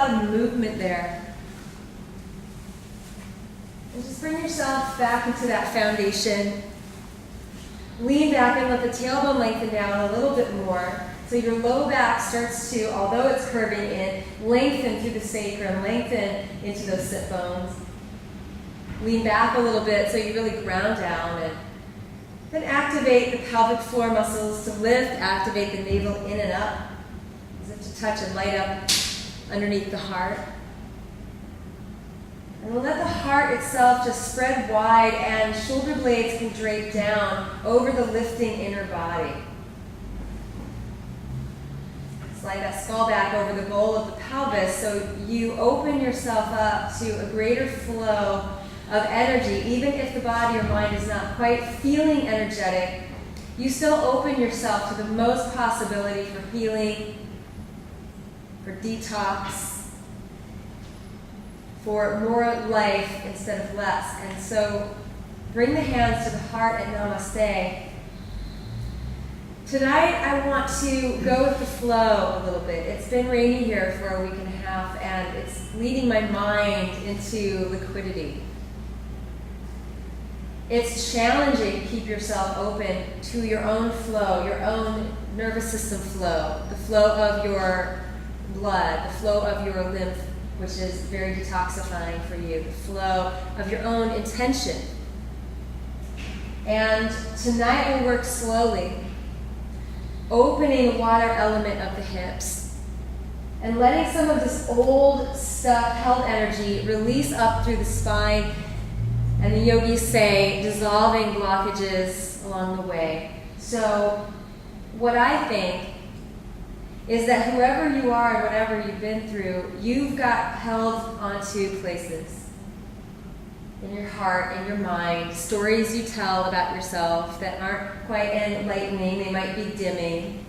lot of movement there. And just bring yourself back into that foundation. Lean back and let the tailbone lengthen down a little bit more. So your low back starts to, although it's curving in, lengthen through the sacrum, lengthen into those sit bones. Lean back a little bit so you really ground down, and then activate the pelvic floor muscles to lift, activate the navel in and up, as if to touch and light up underneath the heart. And we'll let the heart itself just spread wide, and shoulder blades can drape down over the lifting inner body. Slide that skull back over the bowl of the pelvis so you open yourself up to a greater flow of energy. Even if the body or mind is not quite feeling energetic, you still open yourself to the most possibility for healing, for detox, for more life instead of less. And so bring the hands to the heart and namaste. Tonight I want to go with the flow a little bit. It's been rainy here for a week and a half, and it's leading my mind into liquidity. It's challenging to keep yourself open to your own flow, your own nervous system flow, the flow of your blood, the flow of your lymph, which is very detoxifying for you, the flow of your own intention. And tonight we'll work slowly, opening the water element of the hips and letting some of this old stuff, held energy, release up through the spine. And the yogis say dissolving blockages along the way. So what I think is that whoever you are and whatever you've been through, you've got held onto places in your heart, in your mind, stories you tell about yourself that aren't quite enlightening, they might be dimming.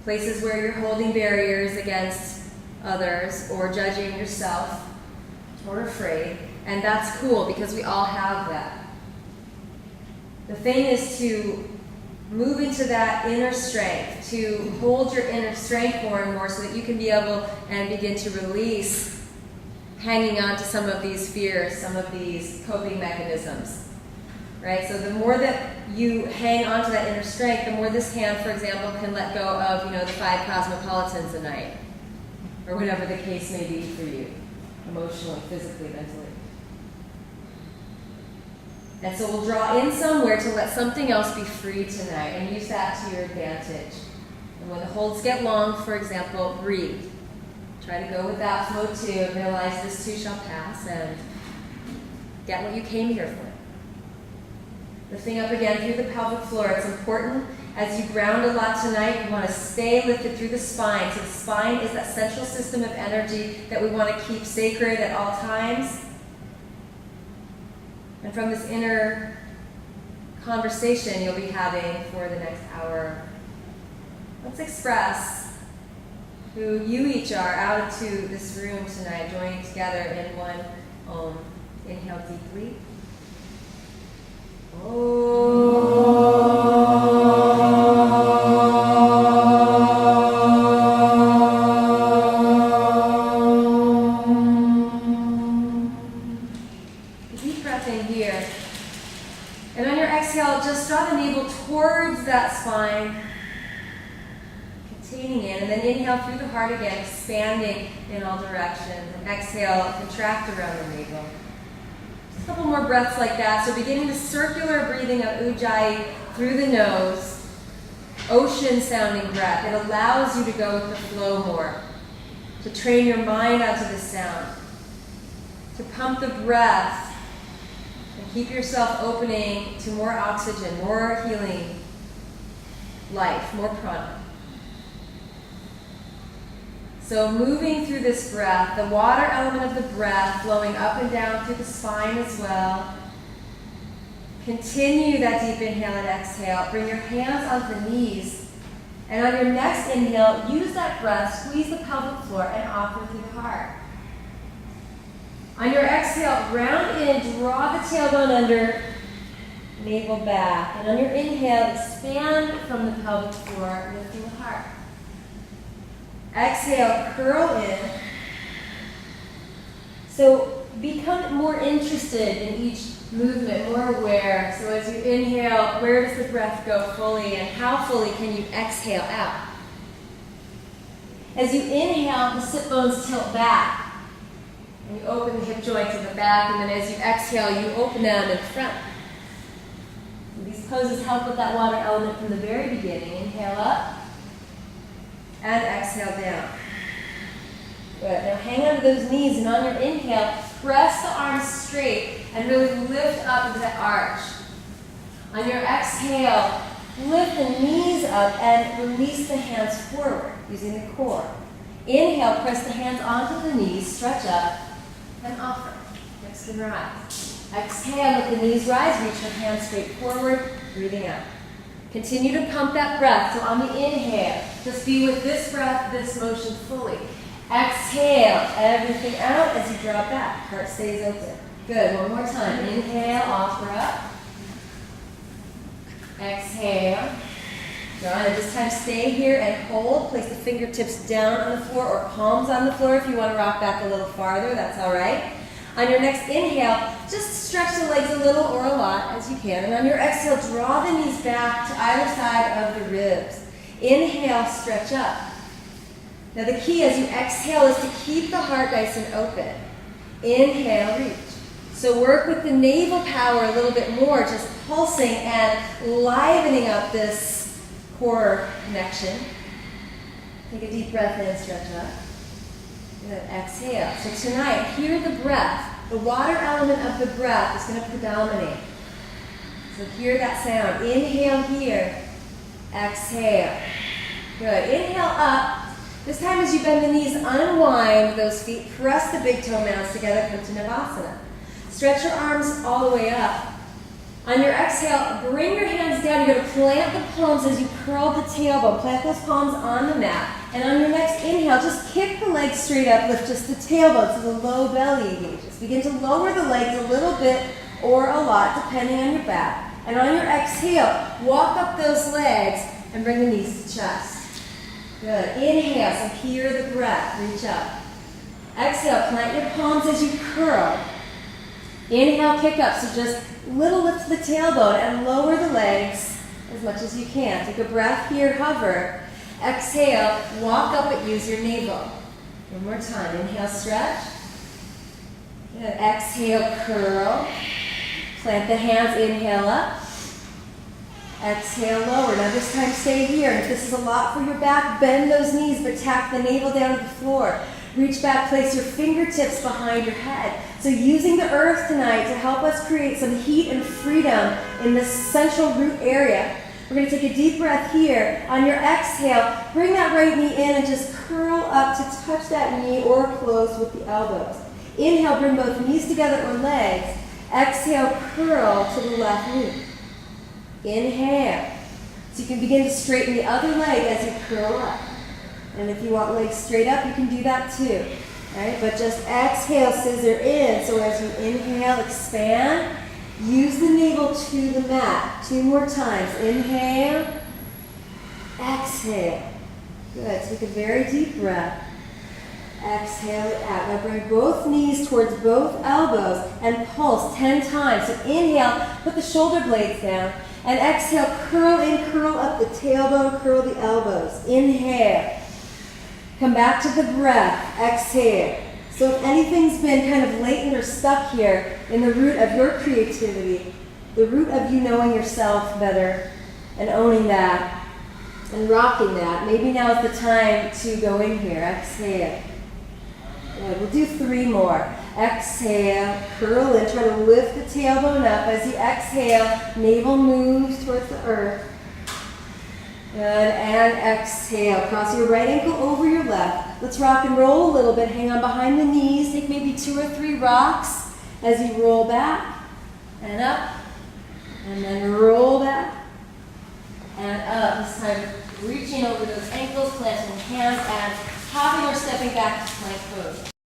Places where you're holding barriers against others or judging yourself or afraid. And that's cool because we all have that. The thing is to move into that inner strength, to hold your inner strength more and more so that you can be able and begin to release hanging on to some of these fears, some of these coping mechanisms, right? So the more that you hang on to that inner strength, the more this hand, for example, can let go of, the 5 cosmopolitans a night, or whatever the case may be for you, emotionally, physically, mentally. And so we'll draw in somewhere to let something else be free tonight and use that to your advantage. And when the holds get long, for example, breathe. Try to go with that flow too and realize this too shall pass and get what you came here for. Lifting up again through the pelvic floor. It's important as you ground a lot tonight, you want to stay lifted through the spine. So the spine is that central system of energy that we want to keep sacred at all times. And from this inner conversation you'll be having for the next hour, let's express who you each are out into this room tonight, joining together in one Om. Inhale deeply. Deep breath in here. And on your exhale, just draw the navel towards that spine, containing in, and then inhale through the heart again, expanding in all directions. And exhale, contract around the navel. Just a couple more breaths like that. So beginning the circular breathing of Ujjayi through the nose, ocean sounding breath. It allows you to go with the flow more, to train your mind onto the sound, to pump the breath, and keep yourself opening to more oxygen, more healing life, more prana. So moving through this breath, the water element of the breath flowing up and down through the spine as well. Continue that deep inhale and exhale. Bring your hands onto the knees. And on your next inhale, use that breath, squeeze the pelvic floor, and offer through the heart. On your exhale, round in, draw the tailbone under, navel back. And on your inhale, expand from the pelvic floor, lifting the heart. Exhale, curl in. So become more interested in each movement, more aware. So as you inhale, where does the breath go fully, and how fully can you exhale out? As you inhale, the sit bones tilt back, and you open the hip joints in the back, and then as you exhale, you open them in front. And these poses help with that water element from the very beginning. Inhale up, and exhale down. Good. Now hang onto those knees, and on your inhale, press the arms straight and really lift up into that arch. On your exhale, lift the knees up and release the hands forward using the core. Inhale, press the hands onto the knees, stretch up, and offer. Hips can rise. Exhale, let the knees rise, reach your hands straight forward, breathing out. Continue to pump that breath. So on the inhale, just be with this breath, this motion fully. Exhale, everything out as you drop back. Heart stays open. Good, one more time. Inhale, offer up. Exhale. Good, and this time stay here and hold. Place the fingertips down on the floor or palms on the floor. If you want to rock back a little farther, that's all right. On your next inhale, just stretch the legs a little or a lot as you can. And on your exhale, draw the knees back to either side of the ribs. Inhale, stretch up. Now the key as you exhale is to keep the heart nice and open. Inhale, reach. So work with the navel power a little bit more, just pulsing and livening up this core connection. Take a deep breath in, stretch up. Good. Exhale. So tonight, hear the breath. The water element of the breath is going to predominate. So hear that sound. Inhale here. Exhale. Good. Inhale up. This time as you bend the knees, unwind those feet, press the big toe mounds together, come to Navasana. Stretch your arms all the way up. On your exhale, bring your hands down. You're going to plant the palms as you curl the tailbone. Plant those palms on the mat. And on your next inhale, just kick the legs straight up, lift just the tailbone so the low belly engages. Begin to lower the legs a little bit or a lot, depending on your back. And on your exhale, walk up those legs and bring the knees to chest. Good. Inhale, so hear the breath. Reach up. Exhale, plant your palms as you curl. Inhale, kick up. So just little lift to the tailbone and lower the legs as much as you can. Take a breath here, hover. Exhale, walk up but use your navel. One more time. Inhale, stretch. Good. Exhale, curl. Plant the hands, inhale up. Exhale, lower. Now this time stay here. And if this is a lot for your back, bend those knees, but tap the navel down to the floor. Reach back, place your fingertips behind your head. So using the earth tonight to help us create some heat and freedom in this central root area. We're going to take a deep breath here. On your exhale, bring that right knee in and just curl up to touch that knee or close with the elbows. Inhale, bring both knees together or legs. Exhale, curl to the left knee. Inhale. So you can begin to straighten the other leg as you curl up. And if you want legs straight up, you can do that too. All right? But just exhale, scissor in. So as you inhale, expand. Use the navel to the mat. 2 more times. Inhale. Exhale. Good. Take a very deep breath. Exhale it out. Now bring both knees towards both elbows and pulse 10 times. So inhale, put the shoulder blades down. And exhale, curl in, curl up the tailbone, curl the elbows. Inhale. Come back to the breath. Exhale. So if anything's been kind of latent or stuck here in the root of your creativity, the root of you knowing yourself better and owning that and rocking that, maybe now is the time to go in here. Exhale. Good. We'll do 3 more. Exhale, curl in, try to lift the tailbone up. As you exhale, navel moves towards the earth. Good, and exhale. Cross your right ankle over your left. Let's rock and roll a little bit. Hang on behind the knees. Take maybe 2 or 3 rocks as you roll back and up. And then roll back and up. This time reaching over those ankles, planting hands, and hopping or stepping back to plank pose.